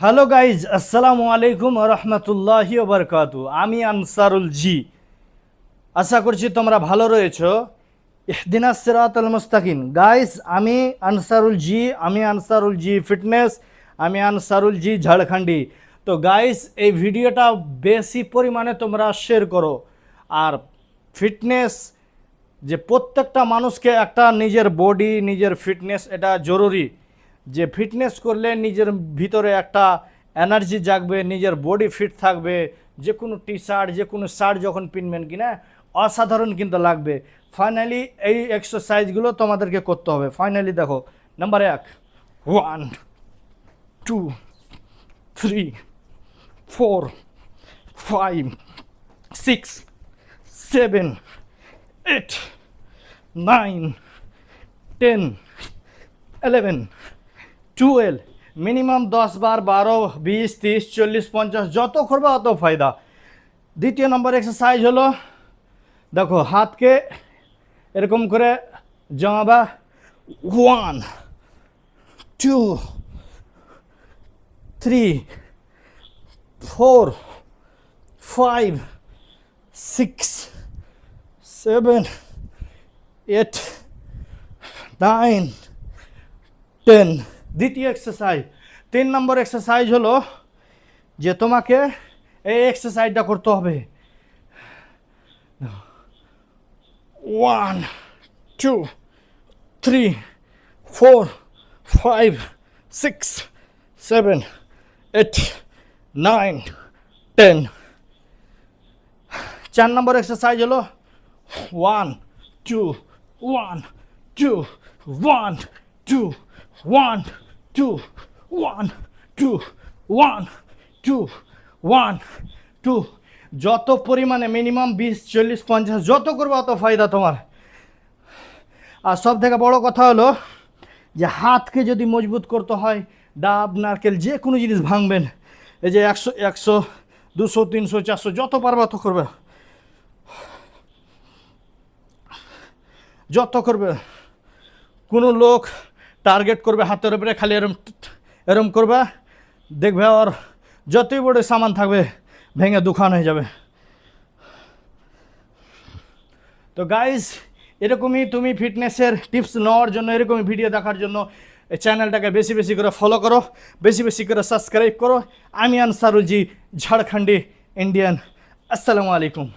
Hello guys, আসসালামু আলাইকুম রহমতুল্লাহি ওবরকাতু। আমি আনসারুল জি। আশা করছি তোমরা ভালো রয়েছো। ইহদিনাস সিরাতাল মুস্তাকিম। গাইজ, আমি আনসারুল জি ফিটনেস, আমি আনসারুল জি ঝাড়খণ্ডী। তো গাইজ, এই ভিডিওটা বেশি পরিমাণে তোমরা শেয়ার করো। আর ফিটনেস যে প্রত্যেকটা মানুষকে একটা নিজের বডি, নিজের ফিটনেস এটা জরুরি। যে ফিটনেস করলে নিজের ভিতরে একটা এনার্জি জাগবে, নিজের বডি ফিট থাকবে। যে কোনো টি শার্ট, যে কোনো শার্ট যখন পিনবেন কিনা অসাধারণ কিন্তু লাগবে। ফাইনালি এই এক্সারসাইজগুলো তোমাদেরকে করতে হবে। ফাইনালি দেখো, নাম্বার 1, 1 2 3 4 5 6 7 8 9 10 11 12, মিনিমাম 10 বার, 12 20 30 40 50 যত করবে অত ফায়দা। দ্বিতীয় নম্বর এক্সারসাইজ হলো, দেখো হাতকে এরকম করে জমাবা। 1 2 3 4 5 6 7 8 9 10। দ্বিতীয় এক্সারসাইজ। 3 নম্বর এক্সারসাইজ হলো যে তোমাকে এই এক্সারসাইজটা করতে হবে। 1 2 3 4 5 6 7 8 9 10। 4 নম্বর এক্সারসাইজ হলো 1 2 1 2 1 2 1 2 1 2 1 2 1 2। যত পরিমাণে মিনিমাম 20 40 50 যত করবো অত ফায়দা তোমার। আর সব থেকে বড় কথা হলো যে হাতকে যদি মজবুত করতে হয়, ডাব নারকেল যে কোনো জিনিস ভাঙবেন। এই যে 100 100 200 300 400 যত পারবে অত করবে, যত করবে। কোনো লোক টার্গেট করবে হাতের উপরে, খালি এরম এরম করবে, দেখবে আর যতই বড় সামান থাকবে ভেঙে দুখান হয়ে যাবে। তো গাইজ, এরকমই তুমি ফিটনেসের টিপস নেওয়ার জন্য, এরকমই ভিডিও দেখার জন্য এই চ্যানেলটাকে বেশি বেশি করে ফলো করো, বেশি বেশি করে সাবস্ক্রাইব করো। আমি আনসারুল জি, ঝাড়খণ্ডী ইন্ডিয়ান। আসসালামু আলাইকুম।